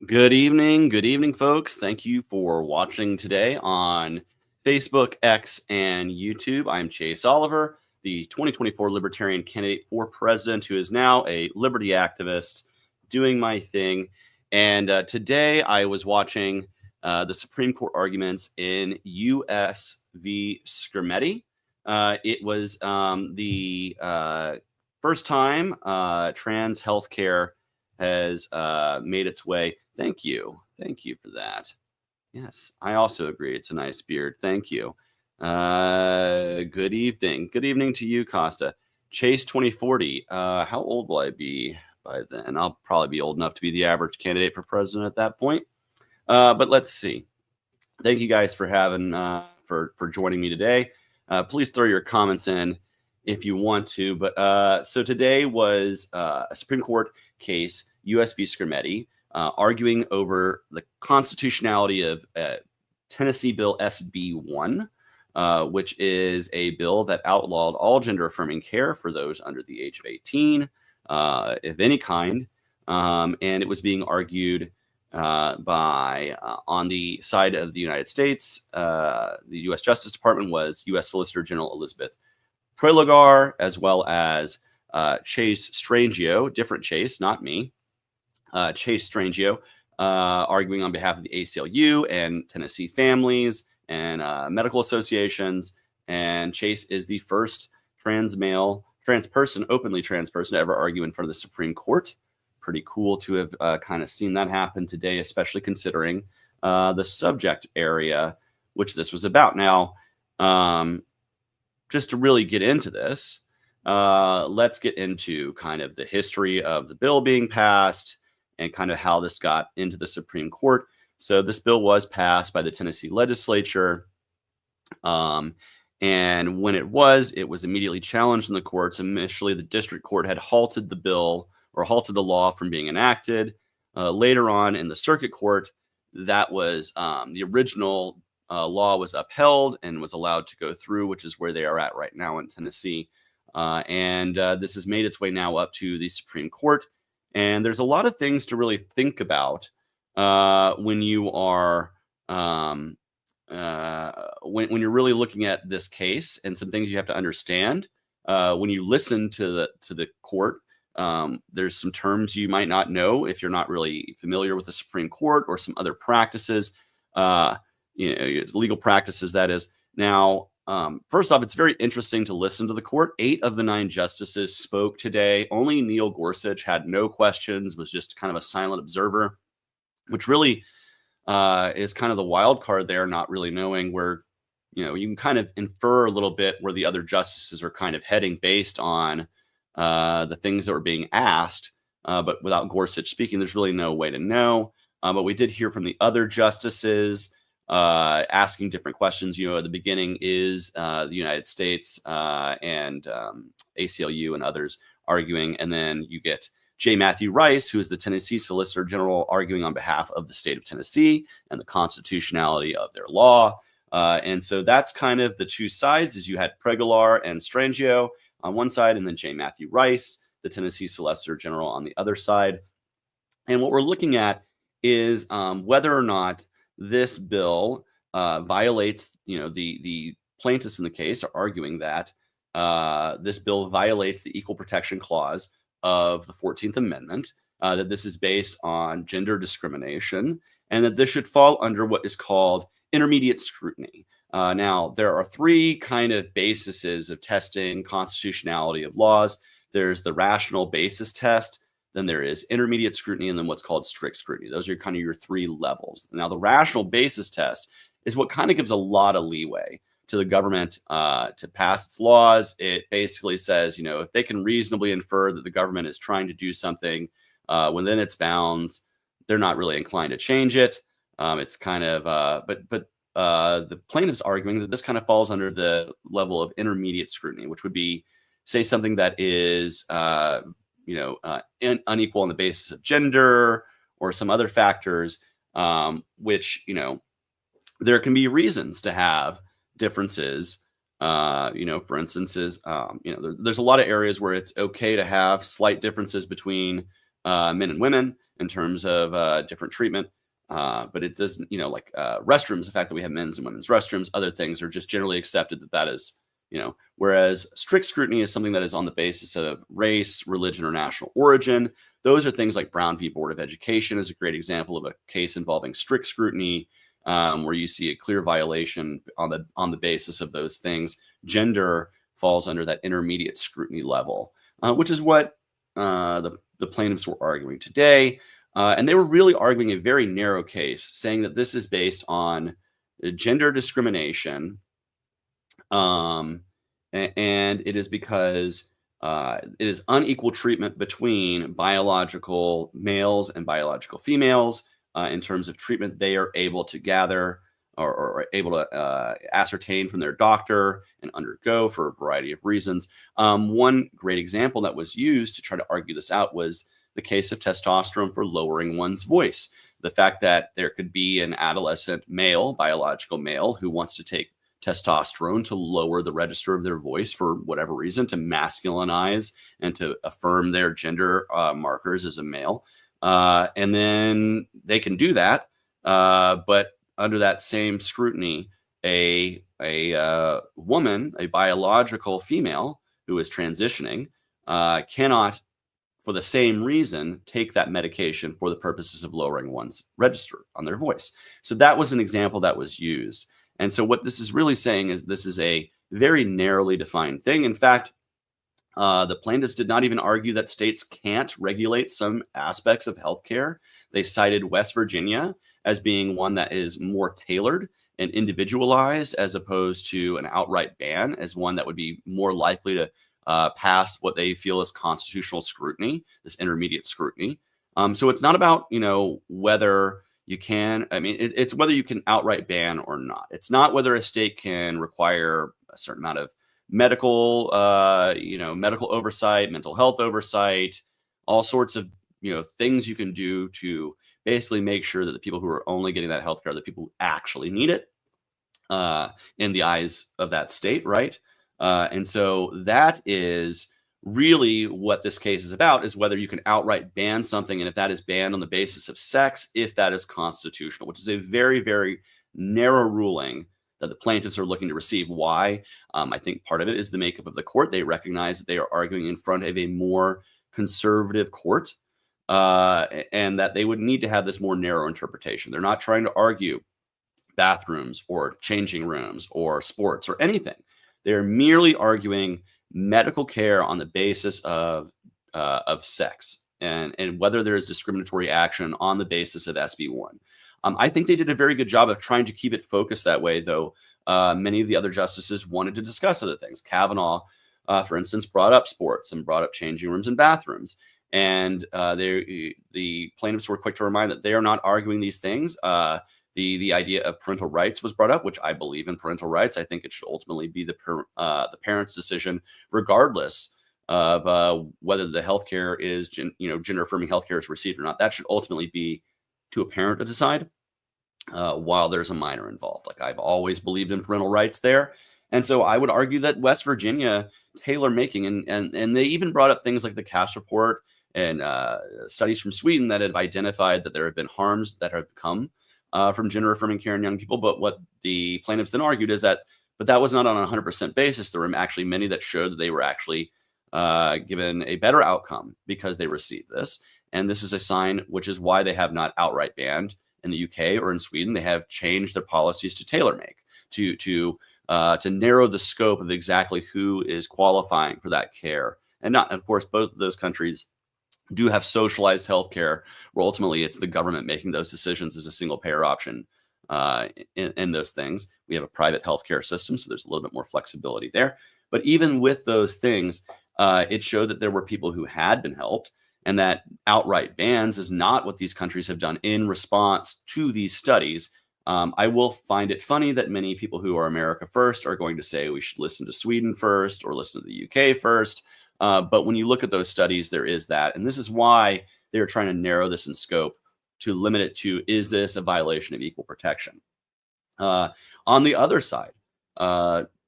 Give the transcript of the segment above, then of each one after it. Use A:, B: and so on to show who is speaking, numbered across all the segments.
A: Good evening, folks. Thank you for watching today on Facebook, X, and YouTube. I'm Chase Oliver, the 2024 Libertarian candidate for president, who is now a liberty activist, doing my thing. And today I was watching the Supreme Court arguments in US v Skrmetti. It was the first time trans healthcare has made its way. Thank you. Thank you for that. Yes, I also agree. It's a nice beard. Thank you. Good evening. Good evening to you, Costa. Chase 2040. How old will I be by then? I'll probably be old enough to be the average candidate for president at that point. But let's see. Thank you guys for having for joining me today. Please throw your comments in if you want to. But so today was a Supreme Court case, US v Skrmetti, arguing over the constitutionality of Tennessee Bill SB 1, which is a bill that outlawed all gender affirming care for those under the age of 18, of any kind. And it was being argued by on the side of the United States. The U.S. Justice Department was U.S. Solicitor General Elizabeth Prelogar, as well as Chase Strangio, different Chase, not me, Chase Strangio, arguing on behalf of the ACLU and Tennessee families and medical associations. And Chase is the first openly trans person to ever argue in front of the Supreme Court. Pretty cool to have kind of seen that happen today, especially considering the subject area which this was about. Now, just to really get into this, let's get into kind of the history of the bill being passed and kind of how this got into the Supreme Court. So this bill was passed by the Tennessee legislature. And when it was immediately challenged in the courts. Initially, the district court had halted the bill or halted the law from being enacted. Later on in the circuit court, that was the original law was upheld and was allowed to go through, which is where they are at right now in Tennessee. And this has made its way now up to the Supreme Court. And there's a lot of things to really think about when you are when you're really looking at this case, and some things you have to understand when you listen to the court. There's some terms you might not know if you're not really familiar with the Supreme Court or some other practices, legal practices, that is. Now, first off, it's very interesting to listen to the court. 8 of the 9 justices spoke today. Only Neil Gorsuch had no questions, was just kind of a silent observer, which really is kind of the wild card there, not really knowing where, you can kind of infer a little bit where the other justices are kind of heading based on the things that were being asked. But without Gorsuch speaking, there's really no way to know. But we did hear from the other justices asking different questions. At the beginning is the United States and ACLU and others arguing. And then you get J. Matthew Rice, who is the Tennessee Solicitor General, arguing on behalf of the state of Tennessee and the constitutionality of their law. And so that's kind of the two sides, is you had Prelogar and Strangio on one side, and then J. Matthew Rice, the Tennessee Solicitor General, on the other side. And what we're looking at is whether or not this bill violates, the plaintiffs in the case are arguing that this bill violates the Equal Protection Clause of the 14th Amendment, that this is based on gender discrimination, and that this should fall under what is called intermediate scrutiny. Now, there are 3 kind of bases of testing constitutionality of laws. There's the rational basis test, then there is intermediate scrutiny, and then what's called strict scrutiny. Those are kind of your 3 levels. Now, the rational basis test is what kind of gives a lot of leeway to the government to pass its laws. It basically says, if they can reasonably infer that the government is trying to do something within its bounds, they're not really inclined to change it. It's kind of, but the plaintiff's arguing that this kind of falls under the level of intermediate scrutiny, which would be, say, something that is, unequal on the basis of gender or some other factors, which, there can be reasons to have differences. For instance, there's a lot of areas where it's okay to have slight differences between men and women in terms of different treatment. But it doesn't, like restrooms, the fact that we have men's and women's restrooms, other things are just generally accepted that is, whereas strict scrutiny is something that is on the basis of race, religion, or national origin. Those are things like Brown v. Board of Education is a great example of a case involving strict scrutiny, where you see a clear violation on the basis of those things. Gender falls under that intermediate scrutiny level, which is what the plaintiffs were arguing today. And they were really arguing a very narrow case, saying that this is based on gender discrimination. And it is because it is unequal treatment between biological males and biological females in terms of treatment they are able to gather or able to ascertain from their doctor and undergo for a variety of reasons. One great example that was used to try to argue this out was the case of testosterone for lowering one's voice. The fact that there could be an adolescent male, biological male, who wants to take testosterone to lower the register of their voice for whatever reason, to masculinize and to affirm their gender markers as a male. And then they can do that, but under that same scrutiny, a woman, a biological female who is transitioning, cannot, for the same reason, take that medication for the purposes of lowering one's register on their voice. So that was an example that was used. And so what this is really saying is this is a very narrowly defined thing. In fact, the plaintiffs did not even argue that states can't regulate some aspects of healthcare. They cited West Virginia as being one that is more tailored and individualized, as opposed to an outright ban as one that would be more likely to pass what they feel is constitutional scrutiny, this intermediate scrutiny. So it's not about, whether you can, it's whether you can outright ban or not. It's not whether a state can require a certain amount of medical oversight, mental health oversight, all sorts of, things you can do to basically make sure that the people who are only getting that healthcare are the people who actually need it in the eyes of that state, right? And so that is really what this case is about, is whether you can outright ban something, and if that is banned on the basis of sex, if that is constitutional, which is a very, very narrow ruling that the plaintiffs are looking to receive. Why? I think part of it is the makeup of the court. They recognize that they are arguing in front of a more conservative court, and that they would need to have this more narrow interpretation. They're not trying to argue bathrooms or changing rooms or sports or anything. They're merely arguing medical care on the basis of sex and whether there is discriminatory action on the basis of SB1. I think they did a very good job of trying to keep it focused that way, though many of the other justices wanted to discuss other things. Kavanaugh, for instance, brought up sports and brought up changing rooms and bathrooms. And the plaintiffs were quick to remind that they are not arguing these things. The idea of parental rights was brought up, which I believe in parental rights. I think it should ultimately be the parent's decision, regardless of whether the healthcare is gender affirming healthcare is received or not. That should ultimately be to a parent to decide while there's a minor involved. Like, I've always believed in parental rights there. And so I would argue that West Virginia tailor making, and they even brought up things like the Cass report and studies from Sweden that have identified that there have been harms that have come from gender affirming care in young people. But what the plaintiffs then argued is that was not on a 100% basis. There were actually many that showed that they were actually given a better outcome because they received this. And this is a sign, which is why they have not outright banned in the UK or in Sweden. They have changed their policies to tailor make, to narrow the scope of exactly who is qualifying for that care. And not, of course, both of those countries do have socialized healthcare, where ultimately it's the government making those decisions as a single payer option in those things. We have a private healthcare system, so there's a little bit more flexibility there. But even with those things, it showed that there were people who had been helped, and that outright bans is not what these countries have done in response to these studies. I will find it funny that many people who are America first are going to say we should listen to Sweden first or listen to the UK first. But when you look at those studies, there is that. And this is why they're trying to narrow this in scope to limit it to, is this a violation of equal protection? On the other side,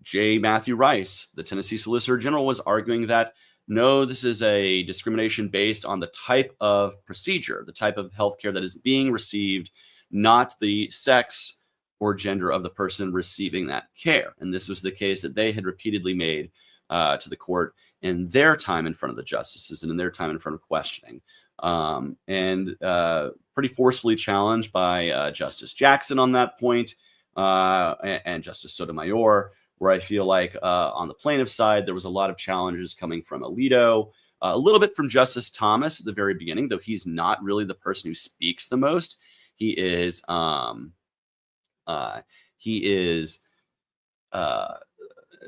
A: J. Matthew Rice, the Tennessee Solicitor General, was arguing that no, this is a discrimination based on the type of procedure, the type of healthcare that is being received, not the sex or gender of the person receiving that care. And this was the case that they had repeatedly made to the court in their time in front of the justices and in their time in front of questioning. Pretty forcefully challenged by Justice Jackson on that point, and Justice Sotomayor, where I feel like on the plaintiff side, there was a lot of challenges coming from Alito, a little bit from Justice Thomas at the very beginning, though he's not really the person who speaks the most. He is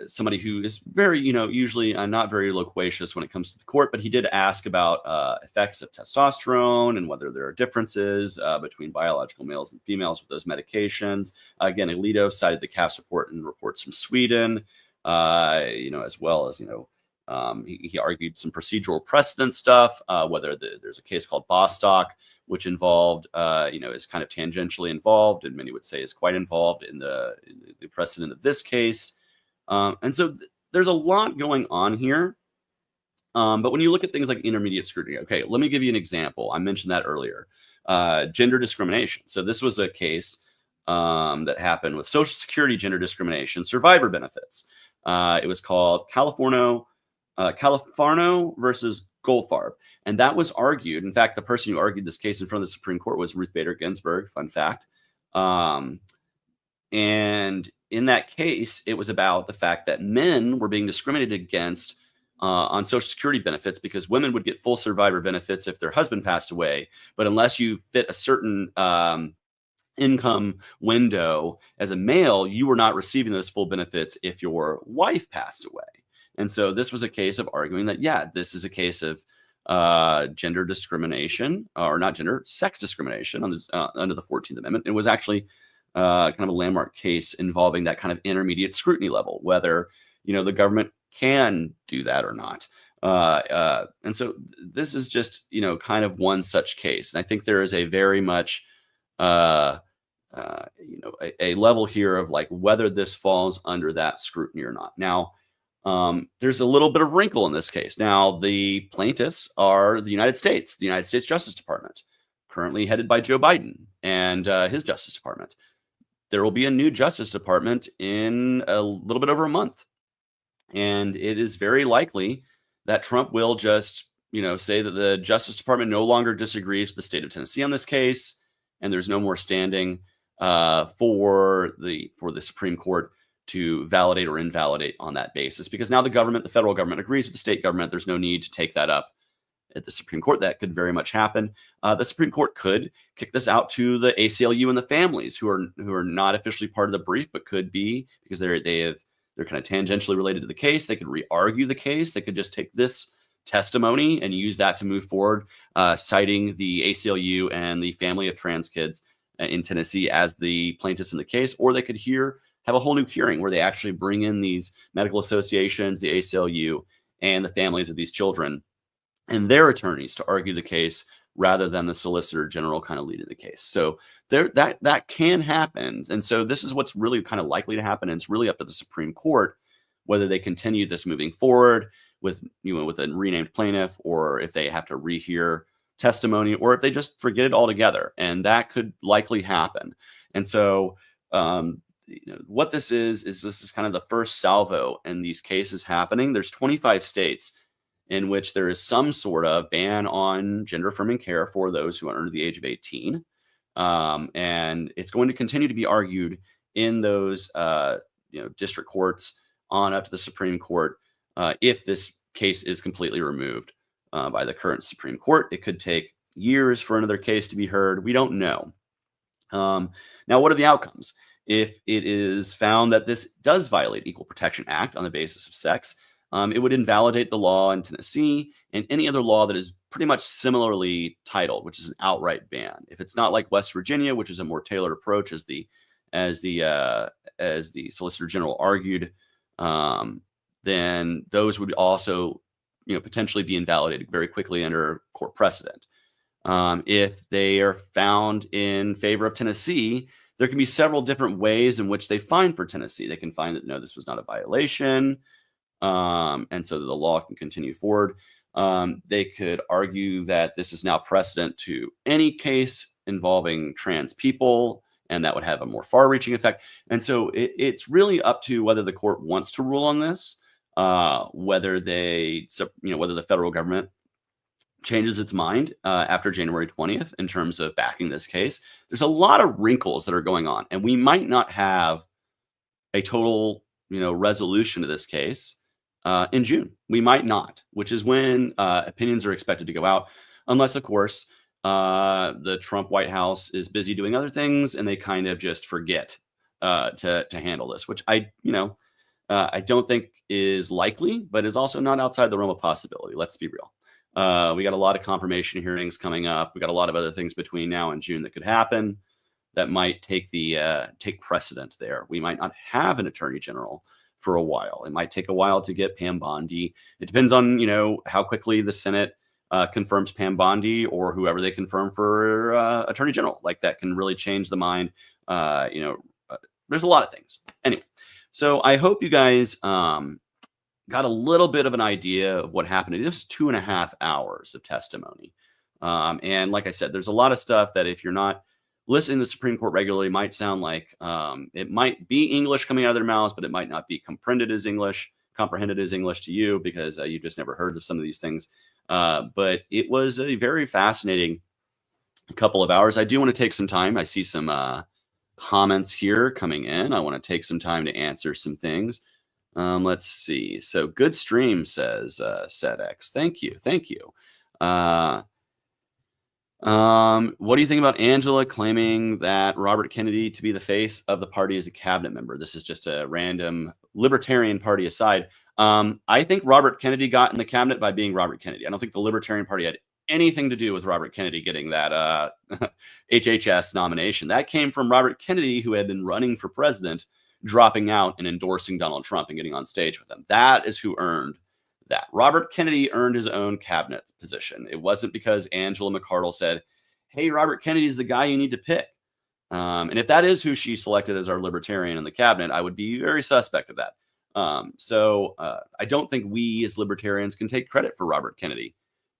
A: somebody who is very, usually not very loquacious when it comes to the court, but he did ask about effects of testosterone and whether there are differences between biological males and females with those medications. Again, Alito cited the CAF's report and reports from Sweden, as well as, he argued some procedural precedent stuff, whether there's a case called Bostock, which involved, is kind of tangentially involved, and many would say is quite involved in the precedent of this case. And so there's a lot going on here. But when you look at things like intermediate scrutiny, okay, let me give you an example. I mentioned that earlier. Gender discrimination. So this was a case that happened with Social Security gender discrimination survivor benefits. It was called Californo versus Goldfarb. And that was argued. In fact, the person who argued this case in front of the Supreme Court was Ruth Bader Ginsburg, fun fact. And in that case, it was about the fact that men were being discriminated against on Social Security benefits because women would get full survivor benefits if their husband passed away. But unless you fit a certain income window as a male, you were not receiving those full benefits if your wife passed away. And so this was a case of arguing that, this is a case of gender discrimination, or not gender, sex discrimination under the 14th Amendment. It was actually kind of a landmark case involving that kind of intermediate scrutiny level, whether, the government can do that or not. And so this is just, kind of one such case. And I think there is a very much, a level here of like whether this falls under that scrutiny or not. Now, there's a little bit of wrinkle in this case. Now, the plaintiffs are the United States Justice Department, currently headed by Joe Biden and his Justice Department. There will be a new Justice Department in a little bit over a month. And it is very likely that Trump will just, say that the Justice Department no longer disagrees with the state of Tennessee on this case, and there's no more standing for the Supreme Court to validate or invalidate on that basis, because now the federal government agrees with the state government. There's no need to take that up at the Supreme Court. That could very much happen. The Supreme Court could kick this out to the ACLU and the families who are not officially part of the brief, but could be, because they're kind of tangentially related to the case. They could re-argue the case. They could just take this testimony and use that to move forward, citing the ACLU and the family of trans kids in Tennessee as the plaintiffs in the case. Or they could have a whole new hearing where they actually bring in these medical associations, the ACLU, and the families of these children and their attorneys to argue the case, rather than the Solicitor General kind of leading the case. So that can happen. And so this is what's really kind of likely to happen. And it's really up to the Supreme Court whether they continue this moving forward with a renamed plaintiff, or if they have to rehear testimony, or if they just forget it altogether. And that could likely happen. And so what this is kind of the first salvo in these cases happening. There's 25 states in which there is some sort of ban on gender affirming care for those who are under the age of 18. And it's going to continue to be argued in those district courts on up to the Supreme Court. If this case is completely removed by the current Supreme Court, it could take years for another case to be heard. We don't know. Now, what are the outcomes? If it is found that this does violate Equal Protection Act on the basis of sex, it would invalidate the law in Tennessee and any other law that is pretty much similarly titled, which is an outright ban. If it's not like West Virginia, which is a more tailored approach, as the Solicitor General argued, then those would also, potentially be invalidated very quickly under court precedent. If they are found in favor of Tennessee, there can be several different ways in which they find for Tennessee. They can find that, no, this was not a violation. and so that the law can continue forward. They could argue that this is now precedent to any case involving trans people, and that would have a more far-reaching effect. And so it's really up to whether the court wants to rule on this, whether whether the federal government changes its mind after January 20th in terms of backing this case. There's a lot of wrinkles that are going on, and we might not have a total, resolution to this case in June. We might not, which is when opinions are expected to go out, unless, of course, the Trump White House is busy doing other things and they kind of just forget to handle this, which I don't think is likely, but is also not outside the realm of possibility. Let's be real. We got a lot of confirmation hearings coming up. We got a lot of other things between now and June that could happen that might take precedent there. We might not have an attorney general for a while. It might take a while to get Pam Bondi. It depends on how quickly the Senate confirms Pam Bondi or whoever they confirm for attorney general. Like, that can really change the mind. There's a lot of things. Anyway, so I hope you guys got a little bit of an idea of what happened in just 2.5 hours of testimony. And like I said, there's a lot of stuff that if you're not listening to the Supreme Court regularly, might sound like it might be English coming out of their mouths, but it might not be comprehended as English to you because you just never heard of some of these things. But it was a very fascinating couple of hours. I do want to take some time. I see some comments here coming in. I want to take some time to answer some things. Let's see. So good stream, says SetX. Thank you. What do you think about Angela claiming that Robert Kennedy to be the face of the party as a cabinet member? This is just a random Libertarian Party aside. I think Robert Kennedy got in the cabinet by being Robert Kennedy. I don't think the Libertarian Party had anything to do with Robert Kennedy getting that HHS nomination. That came from Robert Kennedy, who had been running for president, dropping out and endorsing Donald Trump and getting on stage with him. That is who earned that. Robert Kennedy earned his own cabinet position. It wasn't because Angela McArdle said, hey, Robert Kennedy's the guy you need to pick. And if that is who she selected as our Libertarian in the cabinet, I would be very suspect of that. So I don't think we as Libertarians can take credit for Robert Kennedy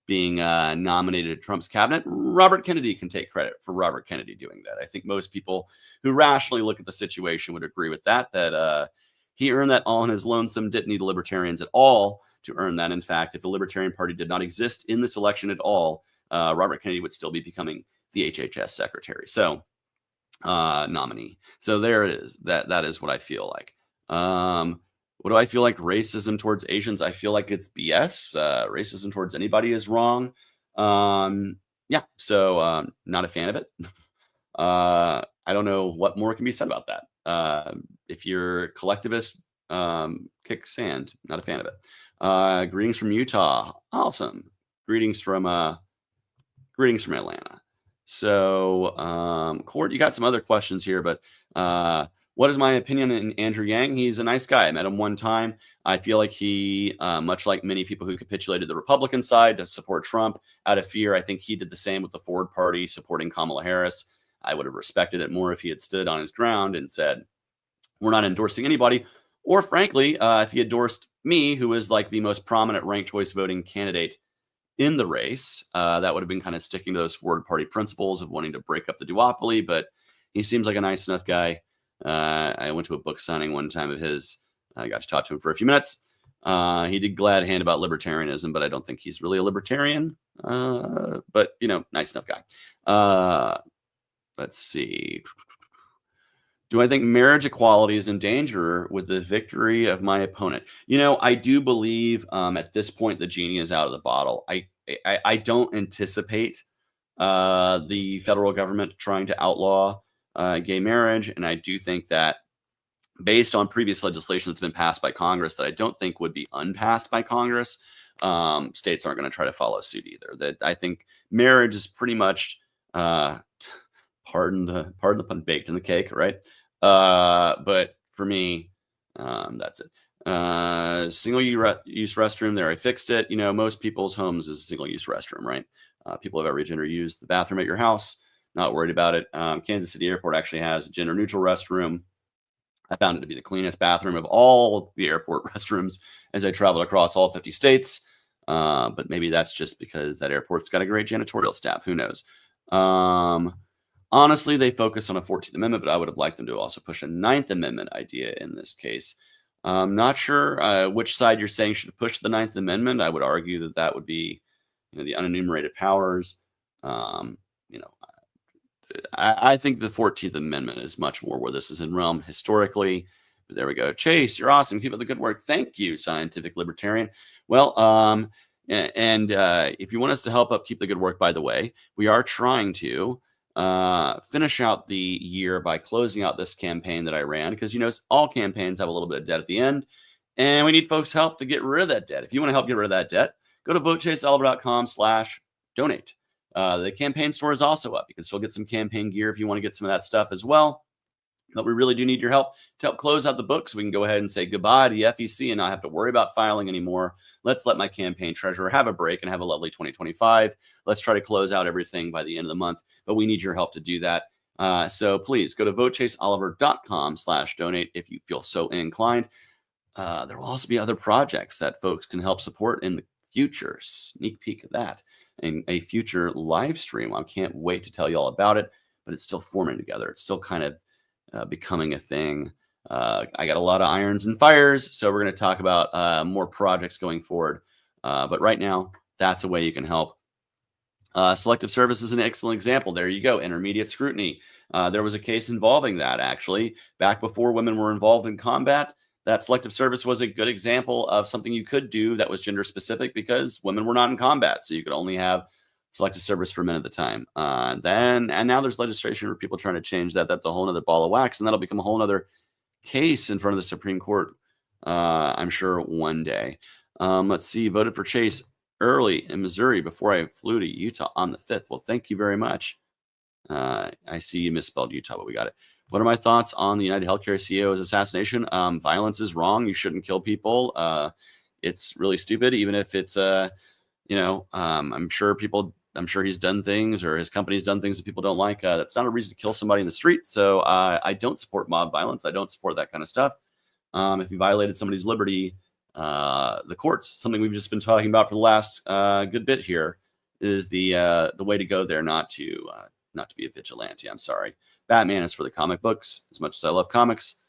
A: being nominated to Trump's cabinet. Robert Kennedy can take credit for Robert Kennedy doing that. I think most people who rationally look at the situation would agree with that he earned that all on his lonesome, didn't need the Libertarians at all to earn that. In fact, if the Libertarian Party did not exist in this election at all, Robert Kennedy would still be becoming the HHS secretary. So nominee. So there it is. That is what I feel like. What do I feel like? Racism towards Asians? I feel like it's BS. Racism towards anybody is wrong. Yeah. So not a fan of it. I don't know what more can be said about that. If you're collectivist, kick sand. Not a fan of it. Greetings from Utah. Awesome. Greetings from Atlanta. So, Court, you got some other questions here, but what is my opinion on Andrew Yang? He's a nice guy. I met him one time. I feel like he, much like many people who capitulated the Republican side to support Trump out of fear, I think he did the same with the Ford Party supporting Kamala Harris. I would have respected it more if he had stood on his ground and said, we're not endorsing anybody. Or frankly, if he endorsed me, who is like the most prominent ranked choice voting candidate in the race, that would have been kind of sticking to those Ford Party principles of wanting to break up the duopoly. But he seems like a nice enough guy. I went to a book signing one time of his. I got to talk to him for a few minutes. He did glad hand about libertarianism, but I don't think he's really a libertarian. But, nice enough guy. Let's see. Do I think marriage equality is in danger with the victory of my opponent? I do believe at this point the genie is out of the bottle. I don't anticipate the federal government trying to outlaw gay marriage, and I do think that based on previous legislation that's been passed by Congress that I don't think would be unpassed by Congress, states aren't going to try to follow suit either. That I think marriage is pretty much pardon the pun, baked in the cake, right? But for me, that's it. Single-use restroom there. I fixed it. Most people's homes is a single-use restroom, right? People of every gender use the bathroom at your house. Not worried about it. Kansas City Airport actually has a gender-neutral restroom. I found it to be the cleanest bathroom of all the airport restrooms as I traveled across all 50 states. But maybe that's just because that airport's got a great janitorial staff. Who knows? Um, Honestly, they focus on a 14th Amendment, but I would have liked them to also push a Ninth Amendment idea in this case. Not sure which side you're saying should push the Ninth Amendment. I would argue that that would be, the unenumerated powers. Um, you know, I think the 14th Amendment is much more where this is in realm historically. But there we go. Chase, you're awesome. Keep up the good work. Thank you, Scientific Libertarian. Well, and if you want us to help up keep the good work, by the way, we are trying to finish out the year by closing out this campaign that I ran, because all campaigns have a little bit of debt at the end, and we need folks' help to get rid of that debt. If you want to help get rid of that debt, go to votechaseoliver.com/donate. The campaign store is also up. You can still get some campaign gear if you want to get some of that stuff as well. But we really do need your help to help close out the book so we can go ahead and say goodbye to the FEC and not have to worry about filing anymore. Let's let my campaign treasurer have a break and have a lovely 2025. Let's try to close out everything by the end of the month, but we need your help to do that. So please go to votechaseoliver.com/donate if you feel so inclined. There will also be other projects that folks can help support in the future. Sneak peek of that in a future live stream. I can't wait to tell you all about it, but it's still forming together. It's still kind of becoming a thing. I got a lot of irons and fires, so we're going to talk about more projects going forward. But right now, that's a way you can help. Selective service is an excellent example. There you go. Intermediate scrutiny. There was a case involving that, actually. Back before women were involved in combat, that selective service was a good example of something you could do that was gender specific because women were not in combat. So you could only have selective service for men at the time. And now there's legislation for people trying to change that. That's a whole other ball of wax, and that'll become a whole other case in front of the Supreme Court, I'm sure, one day. Let's see. Voted for Chase early in Missouri before I flew to Utah on the 5th. Well, thank you very much. I see you misspelled Utah, but we got it. What are my thoughts on the United Healthcare CEO's assassination? Violence is wrong. You shouldn't kill people. It's really stupid, even if it's I'm sure he's done things, or his company's done things that people don't like. That's not a reason to kill somebody in the street. So I don't support mob violence. I don't support that kind of stuff. If you violated somebody's liberty, the courts, something we've just been talking about for the last good bit here, is the way to go there, not to be a vigilante. I'm sorry. Batman is for the comic books. As much as I love comics,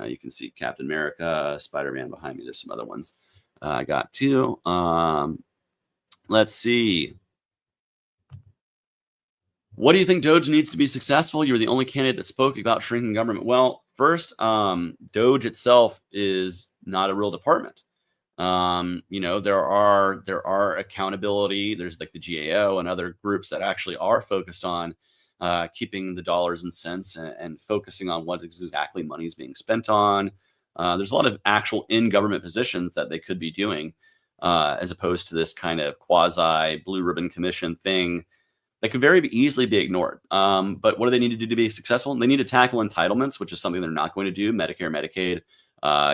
A: you can see Captain America, Spider-Man behind me. There's some other ones I got too. Let's see. What do you think Doge needs to be successful? You were the only candidate that spoke about shrinking government. Well, first, Doge itself is not a real department. There are accountability. There's like the GAO and other groups that actually are focused on keeping the dollars and cents and focusing on what exactly money is being spent on. There's a lot of actual in-government positions that they could be doing, as opposed to this kind of quasi blue ribbon commission thing that could very easily be ignored. But what do they need to do to be successful? They need to tackle entitlements, which is something they're not going to do. Medicare, Medicaid,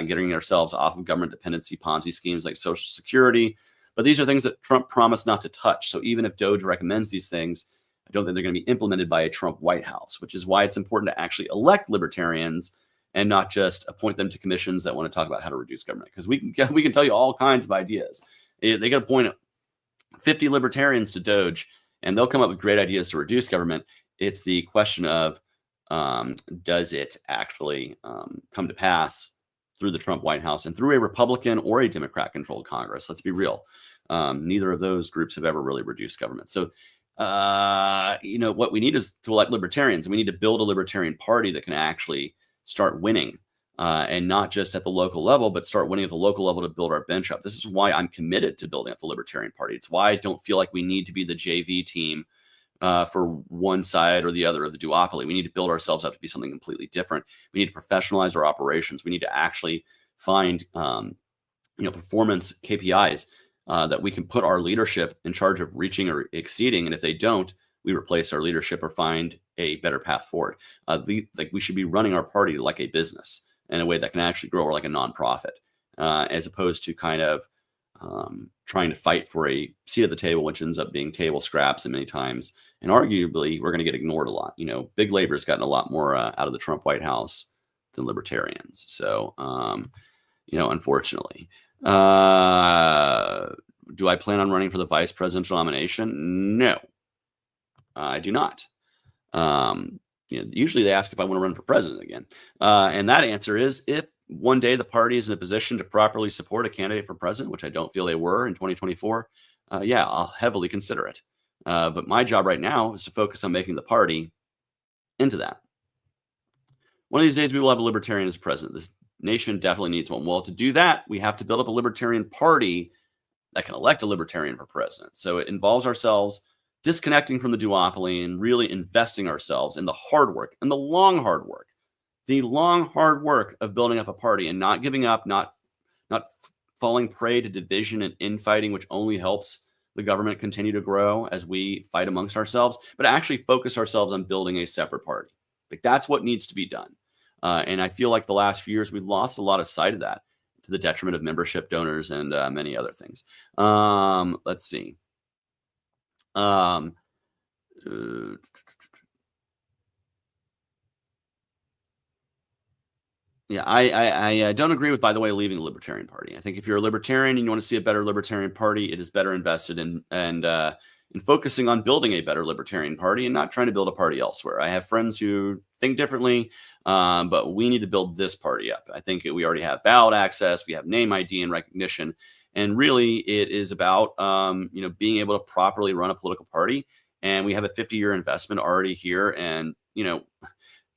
A: getting ourselves off of government dependency Ponzi schemes like Social Security. But these are things that Trump promised not to touch. So even if Doge recommends these things, I don't think they're going to be implemented by a Trump White House, which is why it's important to actually elect libertarians and not just appoint them to commissions that want to talk about how to reduce government. Because we can tell you all kinds of ideas. They got to appoint 50 libertarians to Doge, and they'll come up with great ideas to reduce government. It's the question of does it actually come to pass through the Trump White House and through a Republican or a Democrat-controlled Congress? Let's be real. Neither of those groups have ever really reduced government. So, what we need is to elect libertarians, and we need to build a libertarian party that can actually start winning, and not just at the local level, but start winning at the local level to build our bench up. This is why I'm committed to building up the Libertarian Party. It's why I don't feel like we need to be the JV team for one side or the other of the duopoly. We need to build ourselves up to be something completely different. We need to professionalize our operations. We need to actually find, performance KPIs that we can put our leadership in charge of reaching or exceeding. And if they don't, we replace our leadership or find a better path forward. We should be running our party like a business in a way that can actually grow, or like a nonprofit, as opposed to kind of trying to fight for a seat at the table, which ends up being table scraps and many times. And arguably, we're going to get ignored a lot. Big labor's gotten a lot more out of the Trump White House than libertarians. So, unfortunately. Do I plan on running for the vice presidential nomination? No, I do not. Usually they ask if I want to run for president again. And that answer is if one day the party is in a position to properly support a candidate for president, which I don't feel they were in 2024, yeah, I'll heavily consider it. But my job right now is to focus on making the party into that. One of these days we will have a libertarian as president. This nation definitely needs one. Well, to do that, we have to build up a libertarian party that can elect a libertarian for president. So it involves ourselves disconnecting from the duopoly and really investing ourselves in the hard work and the long hard work of building up a party and not giving up, not falling prey to division and infighting, which only helps the government continue to grow as we fight amongst ourselves, but actually focus ourselves on building a separate party. Like that's what needs to be done. And I feel like the last few years, we've lost a lot of sight of that to the detriment of membership donors and many other things. Let's see. Yeah, I don't agree with, by the way, leaving the Libertarian Party. I think if you're a libertarian and you want to see a better Libertarian Party, it is better invested in focusing on building a better Libertarian Party and not trying to build a party elsewhere. I have friends who think differently, but we need to build this party up. I think we already have ballot access, we have name ID and recognition, and really it is about being able to properly run a political party. And we have a 50-year investment already here, and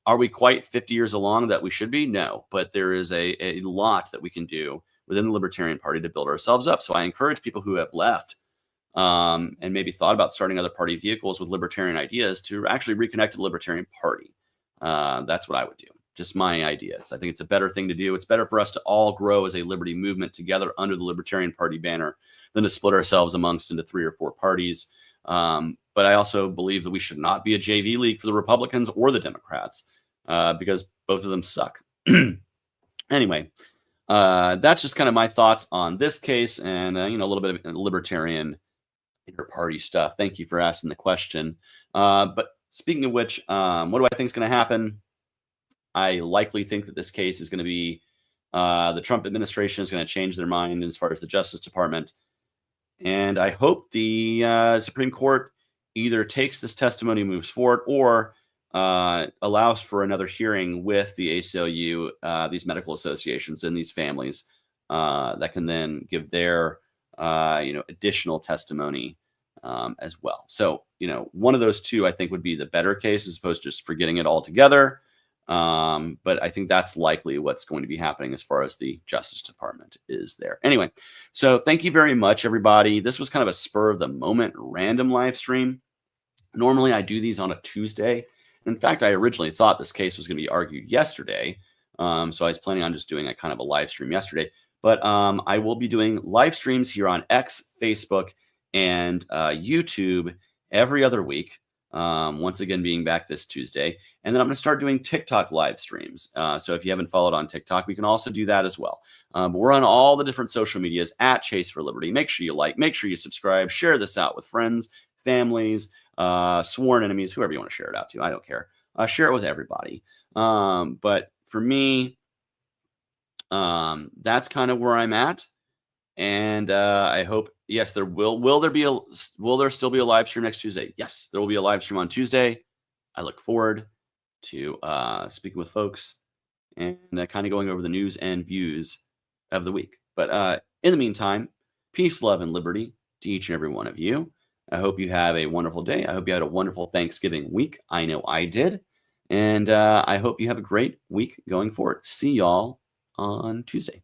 A: are we quite 50 years along that we should be? No, but there is a lot that we can do within the Libertarian Party to build ourselves up. So I encourage people who have left and maybe thought about starting other party vehicles with libertarian ideas to actually reconnect to the Libertarian Party. That's what I would do. Just my ideas. I think it's a better thing to do. It's better for us to all grow as a liberty movement together under the Libertarian Party banner than to split ourselves amongst into 3 or 4 parties. But I also believe that we should not be a JV league for the Republicans or the Democrats because both of them suck. Anyway, that's just kind of my thoughts on this case and, a little bit of libertarian inter-party stuff. Thank you for asking the question. But speaking of which, what do I think is going to happen? I likely think that this case is going to be the Trump administration is going to change their mind as far as the Justice Department. And I hope the Supreme Court either takes this testimony and moves forward or allows for another hearing with the ACLU, these medical associations and these families that can then give their additional testimony as well. So, one of those two I think would be the better case as opposed to just forgetting it altogether. But I think that's likely what's going to be happening as far as the Justice Department is there. Anyway, so thank you very much, everybody. This was kind of a spur of the moment random live stream. Normally I do these on a Tuesday. In fact, I originally thought this case was going to be argued yesterday. So I was planning on just doing a kind of a live stream yesterday, but I will be doing live streams here on X, Facebook, and YouTube every other week. Once again, being back this Tuesday. And then I'm going to start doing TikTok live streams. So if you haven't followed on TikTok, we can also do that as well. But we're on all the different social medias at Chase for Liberty. Make sure you like, make sure you subscribe, share this out with friends, families, sworn enemies, whoever you want to share it out to. I don't care. Share it with everybody. But for me, that's kind of where I'm at. And I hope, yes, will there still be a live stream next Tuesday? Yes, there will be a live stream on Tuesday. I look forward to speaking with folks and kind of going over the news and views of the week. But in the meantime, peace, love, and liberty to each and every one of you. I hope you have a wonderful day. I hope you had a wonderful Thanksgiving week. I know I did. And I hope you have a great week going forward. See y'all on Tuesday.